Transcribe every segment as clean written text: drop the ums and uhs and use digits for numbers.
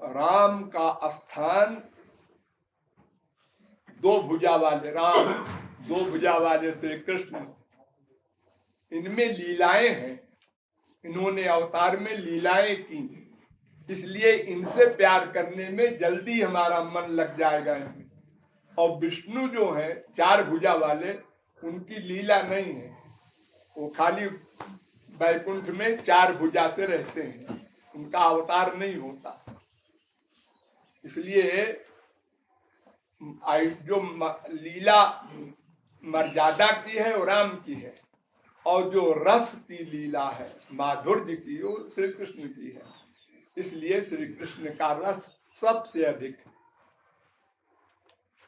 राम का स्थान दो भुजा वाले राम, दो भुजा वाले श्री कृष्ण, इनमें लीलाएं हैं। इन्होंने अवतार में लीलाएं की, इसलिए इनसे प्यार करने में जल्दी हमारा मन लग जाएगा इनमें। और विष्णु जो है चार भुजा वाले, उनकी लीला नहीं है, वो खाली वैकुंठ में चार भुजा से रहते हैं, उनका अवतार नहीं होता। इसलिए जो लीला मर्यादा की है वो राम की है, और जो रस की लीला है माधुर्य की वो श्री कृष्ण की है। इसलिए श्री कृष्ण का रस सबसे अधिक है।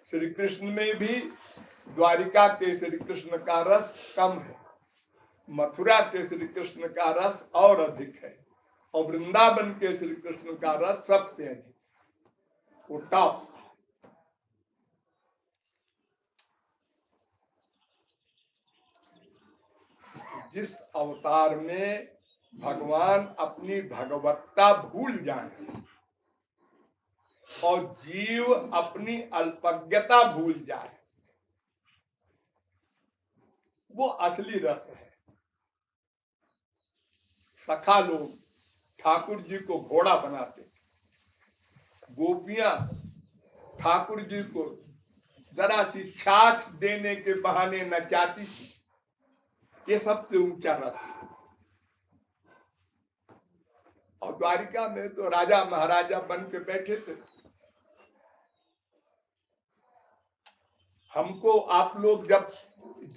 श्री कृष्ण में भी द्वारिका के श्री कृष्ण का रस कम है, मथुरा के श्री कृष्ण का रस और अधिक है, और वृंदावन के श्री कृष्ण का रस सबसे अधिक, वो टॉप। जिस अवतार में भगवान अपनी भगवत्ता भूल जाए और जीव अपनी अल्पज्ञता भूल जाए, वो असली रस है। सखा लोग ठाकुर जी को घोड़ा बनाते, गोपियां ठाकुर जी को जरा सी छाछ देने के बहाने नचाती थी। ये सबसे ऊंचा रस। और द्वारिका में तो राजा महाराजा बन के बैठे थे। हमको आप लोग जब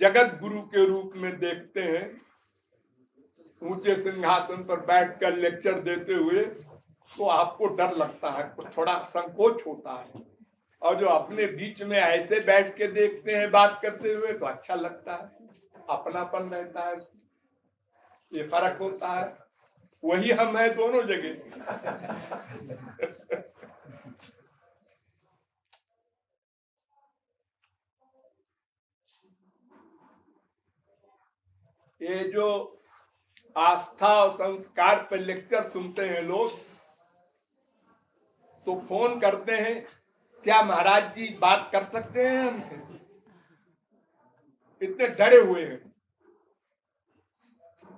जगत गुरु के रूप में देखते हैं, ऊंचे सिंहासन पर बैठकर लेक्चर देते हुए, तो आपको डर लगता है, थोड़ा संकोच होता है। और जो अपने बीच में ऐसे बैठ के देखते हैं बात करते हुए, तो अच्छा लगता है, अपनापन रहता है, ये फर्क होता है। वही हम हैं दोनों जगह। ये जो आस्था और संस्कार पर लेक्चर सुनते हैं लोग, तो फोन करते हैं, क्या महाराज जी बात कर सकते हैं हमसे? इतने डरे हुए हैं।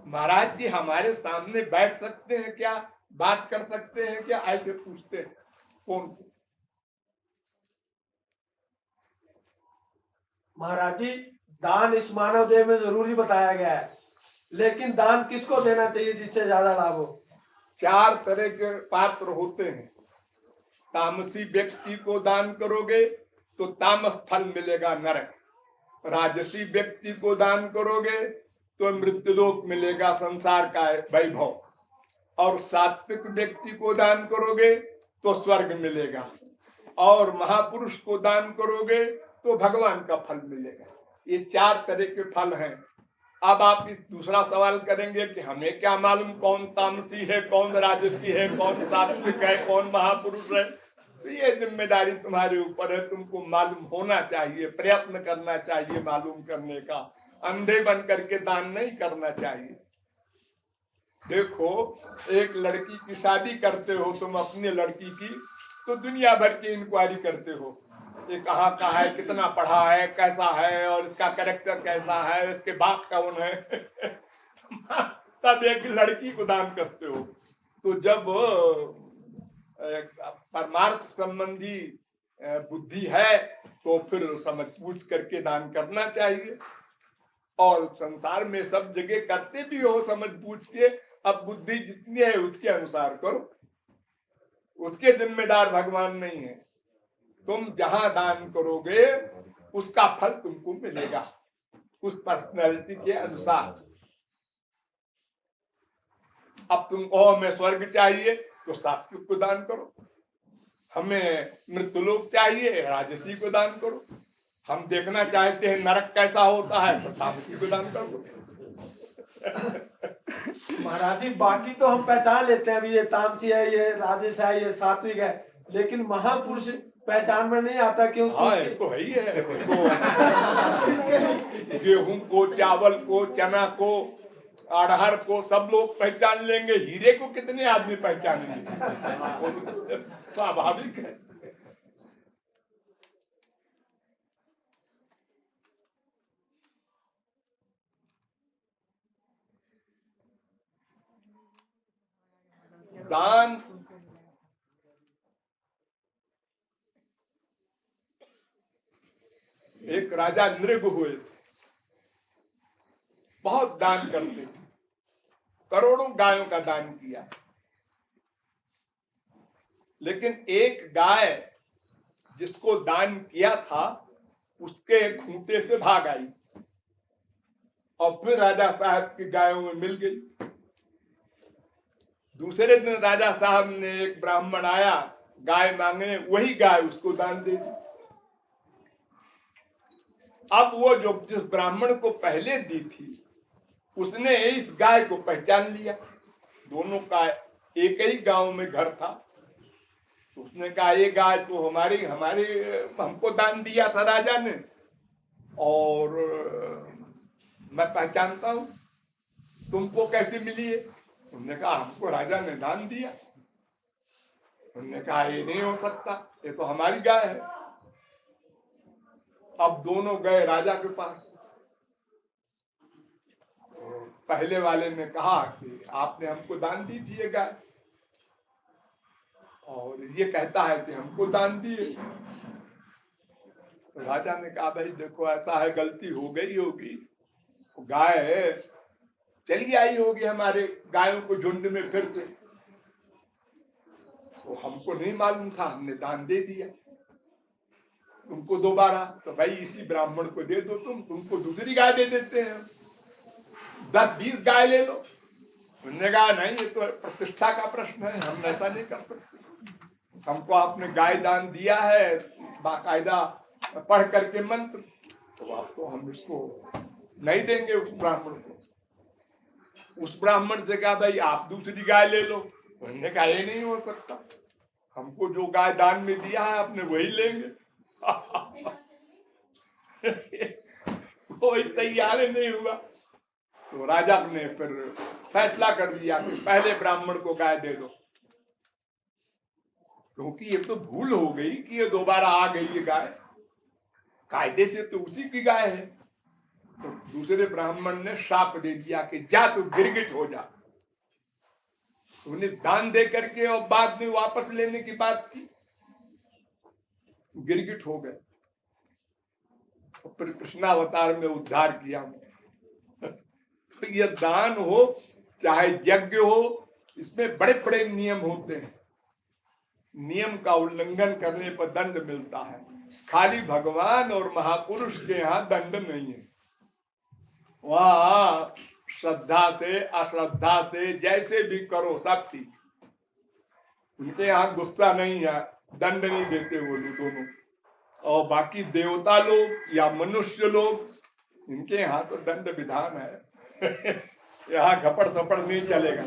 महाराज जी हमारे सामने बैठ सकते हैं क्या, बात कर सकते हैं क्या, ऐसे पूछते हैं फोन से। महाराज जी, दान इस मानव देह में जरूरी बताया गया है, लेकिन दान किसको देना चाहिए जिससे ज्यादा लाभ हो? चार तरह के पात्र होते हैं। तामसी व्यक्ति को दान करोगे तो तामस फल मिलेगा, नरक। राजसी व्यक्ति को दान करोगे तो मृत्युलोक मिलेगा, संसार का वैभव। और सात्विक व्यक्ति को दान करोगे तो स्वर्ग मिलेगा, और महापुरुष को दान करोगे तो भगवान का फल मिलेगा। ये चार तरह के फल हैं। अब आप इस दूसरा सवाल करेंगे कि हमें क्या मालूम कौन तामसी है, कौन राजसी है, कौन सात्विक है, कौन महापुरुष है। तो ये जिम्मेदारी तुम्हारे ऊपर है, तुमको मालूम होना चाहिए, प्रयत्न करना चाहिए मालूम करने का। अंधे बन करके दान नहीं करना चाहिए। देखो, एक लड़की की शादी करते हो तुम अपनी लड़की की, तो दुनिया भर की इंक्वायरी करते हो, ये कहाँ का है, कितना पढ़ा है, कैसा है, और इसका कैरेक्टर कैसा है, इसके बाप कौन है। तब एक लड़की को दान करते हो। तो जब परमार्थ संबंधी बुद्धि है तो फिर समझ पूछ करके दान करना चाहिए। और संसार में सब जगह करते भी हो समझ पूछ के। अब बुद्धि जितनी है उसके अनुसार करो, उसके जिम्मेदार भगवान नहीं है। तुम जहां दान करोगे उसका फल तुमको मिलेगा, उस पर्सनैलिटी के अनुसार। अब तुम हमें स्वर्ग चाहिए तो सात्विक को दान करो, हमें मृत्युलोक चाहिए राजसी को दान करो, हम देखना चाहते हैं नरक कैसा होता है तो तामसी को दान करो। महाराज जी, बाकी तो हम पहचान लेते हैं, अभी ये तामसी है, ये राजस है, ये सात्विक है, लेकिन महापुरुष पहचान में नहीं आता क्यों? तो है ही है। गेहूं को, चावल को, चना को अड़हर को सब लोग पहचान लेंगे, हीरे को कितने आदमी पहचानेंगे? स्वाभाविक है। दान एक राजा नृग हुए थे, बहुत दान करते थे, करोड़ों गायों का दान किया, लेकिन एक गाय जिसको दान किया था उसके खूंटे से भाग आई और फिर राजा साहब की गायों में मिल गई। दूसरे दिन राजा साहब ने, एक ब्राह्मण आया गाय मांगने, वही गाय उसको दान दे दी। अब वो जो जिस ब्राह्मण को पहले दी थी उसने इस गाय को पहचान लिया, दोनों का एक ही गांव में घर था, तो उसने कहा ये गाय तो हमारे हमको दान दिया था राजा ने, और मैं पहचानता हूं, तुमको कैसे मिली है? उन्होंने कहा हमको राजा ने दान दिया। उन्होंने कहा ये नहीं हो सकता, ये तो हमारी गाय है। अब दोनों गए राजा के पास। पहले वाले ने कहा कि आपने हमको दान दी थी ये गाय, और ये कहता है कि हमको दान दिए। तो राजा ने कहा भाई देखो ऐसा है, गलती हो गई होगी, गाय चली आई होगी हमारे गायों को झुंड में फिर से, तो हमको नहीं मालूम था, हमने दान दे दिया तुमको दोबारा। तो भाई इसी ब्राह्मण को दे दो, तुमको दूसरी गाय दे देते हैं, 10-20 गाय ले लो। उन्होंने कहा नहीं, ये तो प्रतिष्ठा का प्रश्न है, हम ऐसा नहीं कर सकते, हमको आपने गाय दान दिया है बाकायदा पढ़ करके मंत्र, तो आपको हम इसको नहीं देंगे उस ब्राह्मण को। उस ब्राह्मण से कहा भाई आप दूसरी गाय ले लो। उन्होंने कहा ये नहीं हो सकता, हमको जो गाय दान में दिया है अपने वही लेंगे। कोई तैयार नहीं हुआ। तो राजा ने फिर फैसला कर दिया कि पहले ब्राह्मण को गाय दे दो, क्योंकि ये तो भूल हो गई कि ये दोबारा आ गई ये गाय, कायदे से तो उसी की गाय है। तो दूसरे ब्राह्मण ने शाप दे दिया कि जा तू गिरगिट हो जा। उन्हें दान दे करके और बाद में वापस लेने की बात की, गिरगिट हो गए। और फिर कृष्णावतार में उद्धार किया। तो ये दान हो चाहे यज्ञ हो, इसमें बड़े बड़े नियम होते हैं, नियम का उल्लंघन करने पर दंड मिलता है। खाली भगवान और महापुरुष के यहाँ दंड नहीं है, वहां श्रद्धा से अश्रद्धा से जैसे भी करो सब ठीक। उनके यहाँ गुस्सा नहीं है, दंड नहीं देते वो लोग दोनों। और बाकी देवता लोग या मनुष्य लोग, इनके यहाँ तो दंड विधान है। यहाँ घपड़ सपड़ नहीं चलेगा।